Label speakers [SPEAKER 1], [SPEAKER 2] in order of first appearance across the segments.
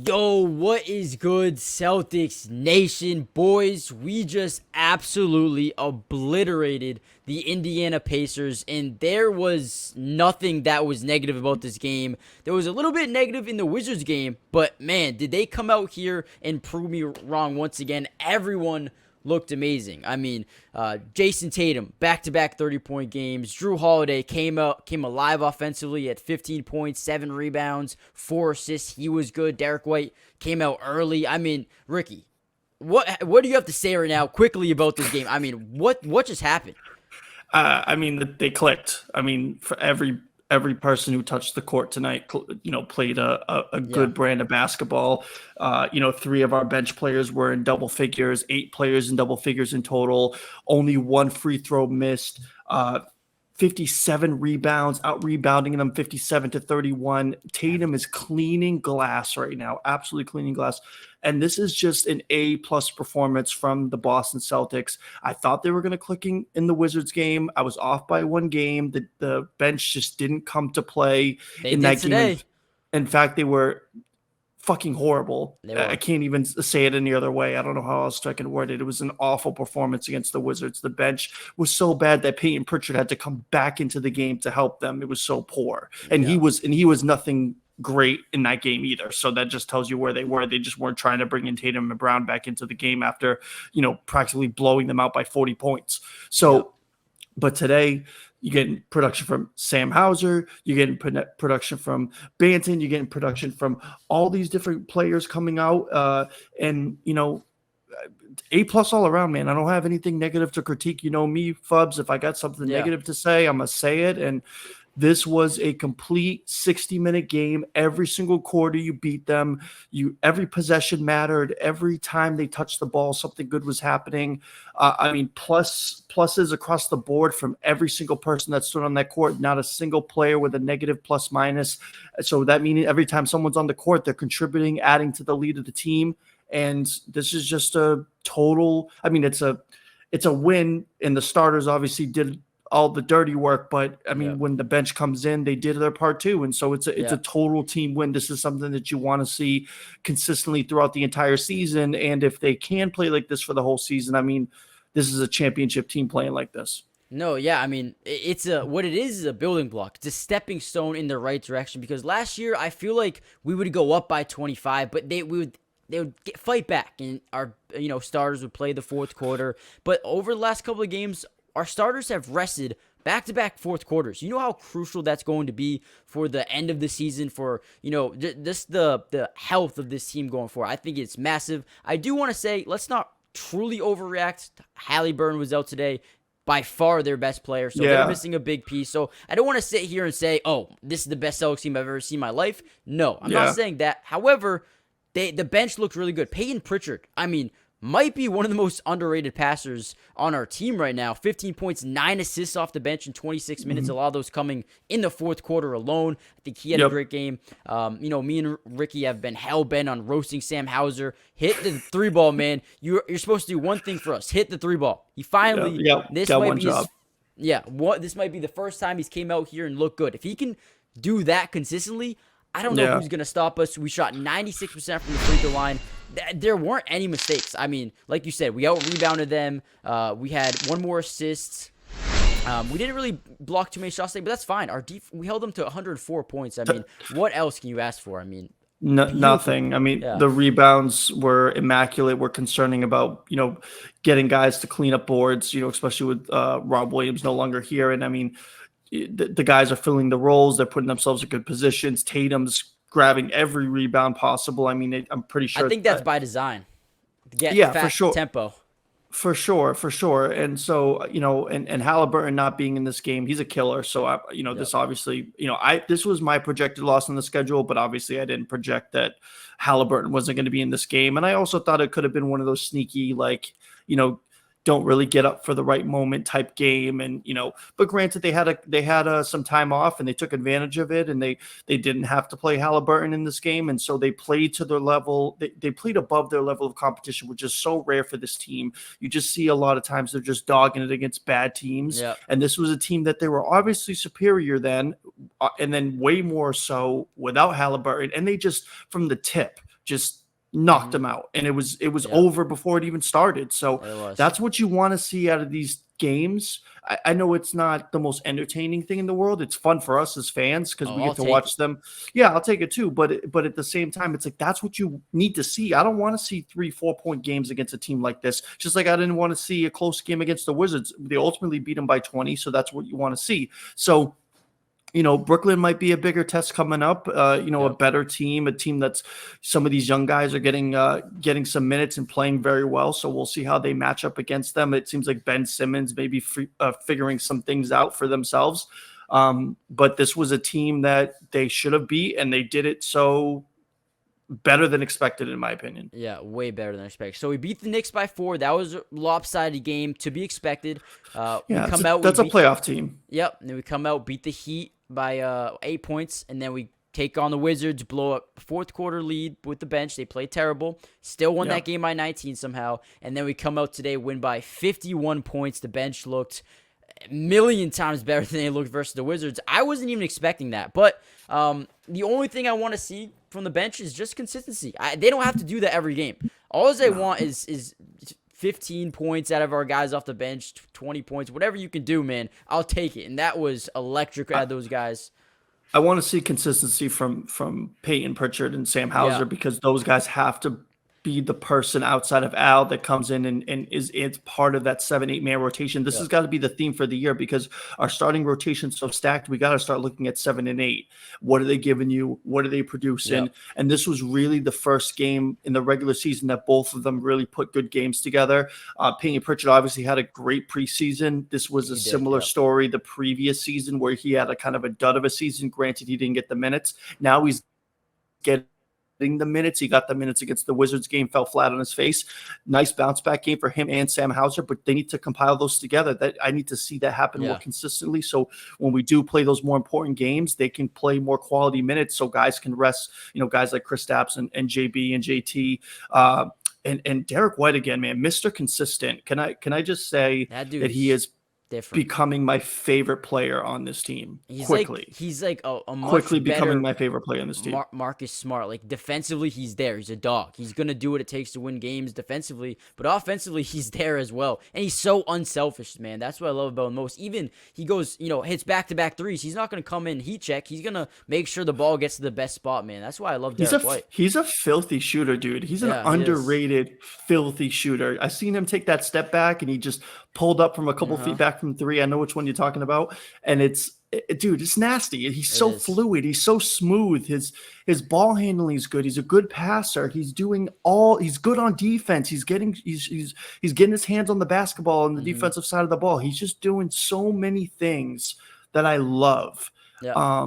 [SPEAKER 1] Yo, what is good, Celtics Nation? Boys, we just absolutely obliterated the Indiana Pacers, and there was nothing that was negative about this game. There was a little bit negative in the Wizards game, but man, did they come out here and prove me wrong once again. Everyone looked amazing. I mean, Jason Tatum, back-to-back 30-point games. Drew Holiday came alive offensively at 15 points, 7 rebounds, 4 assists. He was good. Derek White came out early. I mean, Ricky, what do you have to say right now quickly about this game? I mean, what just happened?
[SPEAKER 2] They clicked. I mean, for every person who touched the court tonight, played a
[SPEAKER 1] Yeah.
[SPEAKER 2] good brand of basketball. 3 of our bench players were in double figures, 8 players in double figures in total. Only 1 free throw missed. 57 rebounds, out rebounding them 57-31. Tatum is cleaning glass right now, absolutely cleaning glass. And this is just an A-plus performance from the Boston Celtics. I thought they were going to clicking in the Wizards game. I was off by 1 game. The bench just didn't come to play
[SPEAKER 1] They
[SPEAKER 2] in
[SPEAKER 1] did
[SPEAKER 2] that game.
[SPEAKER 1] today.
[SPEAKER 2] In fact, they were fucking horrible.
[SPEAKER 1] They
[SPEAKER 2] I
[SPEAKER 1] were.
[SPEAKER 2] can't even say it any other way. I don't know how else I can word it. It was an awful performance against the Wizards. The bench was so bad that Peyton Pritchard had to come back into the game to help them. It was so poor, and
[SPEAKER 1] Yeah.
[SPEAKER 2] he was nothing great in that game either. So that just tells you where they were. They just weren't trying to bring in Tatum and Brown back into the game after practically blowing them out by 40 points. So.
[SPEAKER 1] Yeah.
[SPEAKER 2] But today, you're getting production from Sam Hauser. You're getting production from Banton. You're getting production from all these different players coming out. A-plus all around, man. I don't have anything negative to critique. You know me, Fubs. If I got something
[SPEAKER 1] Yeah.
[SPEAKER 2] negative to say, I'm going to say it. And this was a complete 60-minute game. Every single quarter you beat them. Every possession mattered. Every time they touched the ball, something good was happening. Pluses across the board from every single person that stood on that court. Not a single player with a negative plus minus. So that means every time someone's on the court, they're contributing, adding to the lead of the team. And this is just a total. I mean, it's a win, and the starters obviously did all the dirty work, but I mean,
[SPEAKER 1] Yeah.
[SPEAKER 2] when the bench comes in, they did their part too, and so it's
[SPEAKER 1] Yeah.
[SPEAKER 2] a total team win. This is something that you want to see consistently throughout the entire season, and if they can play like this for the whole season, I mean, this is a championship team playing like this.
[SPEAKER 1] No, yeah, I mean, it's what it is a building block. It's a stepping stone in the right direction because last year I feel like we would go up by 25, but they would fight back and our starters would play the fourth quarter. But over the last couple of games, our starters have rested back-to-back fourth quarters. You know how crucial that's going to be for the end of the season, for just the health of this team going forward. I think it's massive. I do want to say, let's not truly overreact. Halliburton was out today, by far their best player, so they're missing a big piece. So I don't want to sit here and say, oh, this is the best Celtics team I've ever seen in my life. No, I'm not saying that. However, the bench looked really good. Peyton Pritchard, I mean, might be one of the most underrated passers on our team right now. 15 points, 9 assists off the bench in 26 minutes. A lot of those coming in the fourth quarter alone. I think he had a great game. Me and Ricky have been hell-bent on roasting Sam Hauser. Hit the 3-ball, man. You're supposed to do one thing for us. Hit the 3-ball. He finally, this
[SPEAKER 2] got
[SPEAKER 1] might
[SPEAKER 2] one
[SPEAKER 1] be
[SPEAKER 2] job.
[SPEAKER 1] this might be the first time he's came out here and looked good. If he can do that consistently, I don't know who's going to stop us. We shot 96% from the free throw line. There weren't any mistakes. I mean, like you said, we out-rebounded them. We had 1 more assist. We didn't really block too many shots today, but that's fine. We held them to 104 points. I mean, what else can you ask for? I mean,
[SPEAKER 2] Nothing. I mean, the rebounds were immaculate. We're concerning about, getting guys to clean up boards, especially with Rob Williams no longer here. And I mean, the guys are filling the roles. They're putting themselves in good positions. Tatum's grabbing every rebound possible. I mean, I'm pretty sure.
[SPEAKER 1] I think that's by design. Get
[SPEAKER 2] for sure.
[SPEAKER 1] Tempo.
[SPEAKER 2] For sure. And so, and Halliburton not being in this game, he's a killer. So, this obviously, this was my projected loss on the schedule, but obviously I didn't project that Halliburton wasn't going to be in this game. And I also thought it could have been one of those sneaky, don't really get up for the right moment type game. And, but granted they had some time off and they took advantage of it, and they didn't have to play Halliburton in this game. And so they played to their level. They played above their level of competition, which is so rare for this team. You just see a lot of times they're just dogging it against bad teams.
[SPEAKER 1] Yep.
[SPEAKER 2] And this was a team that they were obviously superior then, and then way more so without Halliburton. And they just, from the tip, just knocked them out, and it was
[SPEAKER 1] Yep.
[SPEAKER 2] over before it even started. So
[SPEAKER 1] It was.
[SPEAKER 2] that's what you want to see out of these games. I know it's not the most entertaining thing in the world. It's fun for us as fans because
[SPEAKER 1] Oh,
[SPEAKER 2] we
[SPEAKER 1] I'll
[SPEAKER 2] get to
[SPEAKER 1] take it.
[SPEAKER 2] watch them. Yeah, I'll take it too. But at the same time, it's like that's what you need to see. I don't want to see 3-4 point games against a team like this. Just like I didn't want to see a close game against the Wizards. They ultimately beat them by 20, so that's what you want to see. So Brooklyn might be a bigger test coming up. A
[SPEAKER 1] Yep.
[SPEAKER 2] better team, a team that's some of these young guys are getting some minutes and playing very well. So we'll see how they match up against them. It seems like Ben Simmons may be figuring some things out for themselves. But this was a team that they should have beat, and they did it so better than expected, in my opinion.
[SPEAKER 1] Yeah, way better than expected. So we beat the Knicks by 4. That was a lopsided game to be expected. We
[SPEAKER 2] Yeah,
[SPEAKER 1] come out.
[SPEAKER 2] that's a playoff team.
[SPEAKER 1] Yep. And then we come out, beat the Heat by 8 points, and then we take on the Wizards, blow up a fourth quarter lead with the bench. They played terrible. Still won that game by 19 somehow. And then we come out today, win by 51 points. The bench looked a million times better than they looked versus the Wizards. I wasn't even expecting that. But the only thing I want to see from the bench is just consistency. They don't have to do that every game. All I want is 15 points out of our guys off the bench, 20 points, whatever you can do, man. I'll take it. And that was electric out of those guys.
[SPEAKER 2] I want to see consistency from Peyton Pritchard and Sam Hauser because those guys have to be the person outside of Al that comes in and it's part of that 7-8 man rotation. This has got to be the theme for the year because our starting rotation's so stacked. We got to start looking at 7 and 8. What are they giving you? What are they producing?
[SPEAKER 1] Yep.
[SPEAKER 2] And this was really the first game in the regular season that both of them really put good games together. Peyton Pritchard obviously had a great preseason. This was a similar story the previous season where he had a kind of a dud of a season. Granted, he didn't get the minutes. Now he's getting the minutes. He got the minutes against the Wizards game, fell flat on his face. Nice bounce back game for him and Sam Hauser, but they need to compile those together. That I need to see that happen more consistently. So when we do play those more important games, they can play more quality minutes so guys can rest, guys like Kristaps and JB and JT. And Derek White again, man, Mr. Consistent. Can I just say that he is different. Becoming my favorite player on this team.
[SPEAKER 1] He's like a much
[SPEAKER 2] quickly
[SPEAKER 1] better
[SPEAKER 2] becoming my favorite player on this team.
[SPEAKER 1] Marcus Smart. Like defensively, he's there. He's a dog. He's gonna do what it takes to win games defensively, but offensively, he's there as well. And he's so unselfish, man. That's what I love about him most. Even he goes, hits back-to-back threes. He's not gonna come in heat check. He's gonna make sure the ball gets to the best spot, man. That's why I love Derek White.
[SPEAKER 2] He's a filthy shooter, dude. He's an underrated, filthy shooter. I seen him take that step back, and he just pulled up from a couple feet back from 3. I know which one you're talking about. And dude, it's nasty. He's so fluid. He's so smooth. His ball handling is good. He's a good passer. He's good on defense. He's getting his hands on the basketball on the defensive side of the ball. He's just doing so many things that I love. Yeah.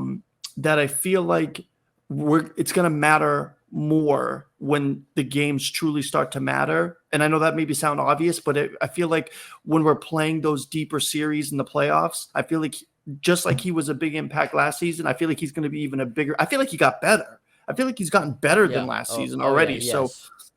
[SPEAKER 2] That I feel like it's going to matter more when the games truly start to matter. And I know that maybe sound obvious, but I feel like when we're playing those deeper series in the playoffs, I feel like just like he was a big impact last season, I feel like he's going to be even a bigger. I feel like he got better. I feel like he's gotten better than last season already. So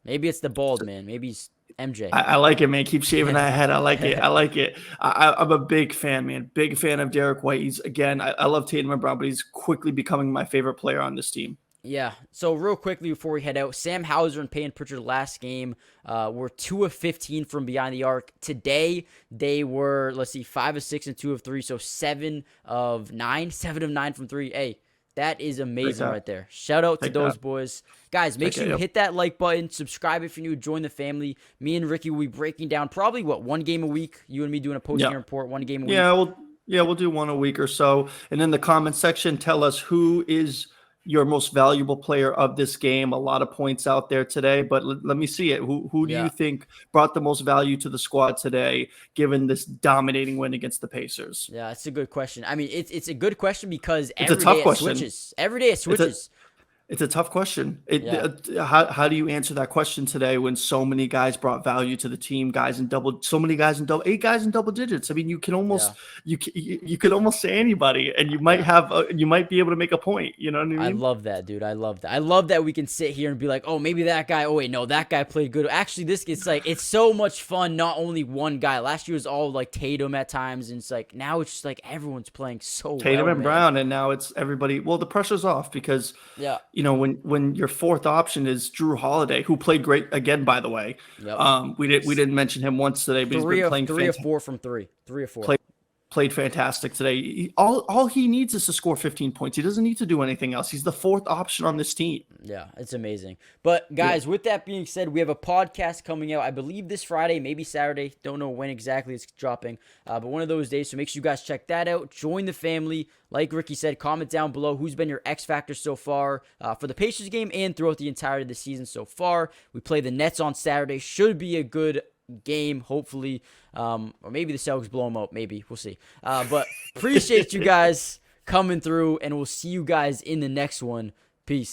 [SPEAKER 1] maybe it's the bald man. Maybe he's MJ.
[SPEAKER 2] I like it, man. Keep shaving that head. I like it. I like it. I'm a big fan, man. Big fan of Derek White. He's I love Tatum and Brown, but he's quickly becoming my favorite player on this team.
[SPEAKER 1] Yeah. So real quickly before we head out, Sam Hauser and Peyton Pritchard last game were 2 of 15 from behind the arc. Today they were 5 of 6 and 2 of 3, so 7 of 9 from 3. Hey, that is amazing right there. Shout out to those boys. Guys, make sure you hit that like button, subscribe if you're new, join the family. Me and Ricky will be breaking down probably one game a week. You and me doing a post-game report, one game a week.
[SPEAKER 2] We'll do one a week or so. And in the comment section, tell us who is your most valuable player of this game. A lot of points out there today, but let me see it. Who do you think brought the most value to the squad today, given this dominating win against the Pacers?
[SPEAKER 1] Yeah, that's a good question. I mean, it's a good question because every day it switches. Every day it switches.
[SPEAKER 2] It's a tough question. How do you answer that question today when so many guys brought value to the team? 8 guys in double digits. I mean, you can almost you could almost say anybody, and you might be able to make a point. You know what I mean?
[SPEAKER 1] I love that, dude. I love that. I love that we can sit here and be like, oh, maybe that guy. Oh wait, no, that guy played good. Actually, it's so much fun. Not only one guy. Last year was all like Tatum at times, and it's like now it's just like everyone's playing so
[SPEAKER 2] Tatum
[SPEAKER 1] well,
[SPEAKER 2] and Brown, and now it's everybody. Well, the pressure's off because when your fourth option is Drew Holiday, who played great again, by the way.
[SPEAKER 1] Yep.
[SPEAKER 2] We didn't mention him once today, but he's been playing
[SPEAKER 1] Three or
[SPEAKER 2] fantastic.
[SPEAKER 1] four from three. 3 or 4.
[SPEAKER 2] Played fantastic today. All he needs is to score 15 points. He doesn't need to do anything else. He's the fourth option on this team.
[SPEAKER 1] Yeah, it's amazing. But guys, with that being said, we have a podcast coming out, I believe this Friday, maybe Saturday. Don't know when exactly it's dropping, but one of those days. So make sure you guys check that out. Join the family. Like Ricky said, comment down below who's been your X factor so far for the Pacers game and throughout the entirety of the season so far. We play the Nets on Saturday. Should be a good game, hopefully, or maybe the Celtics blow them out. Maybe we'll see. But appreciate you guys coming through, and we'll see you guys in the next one. Peace.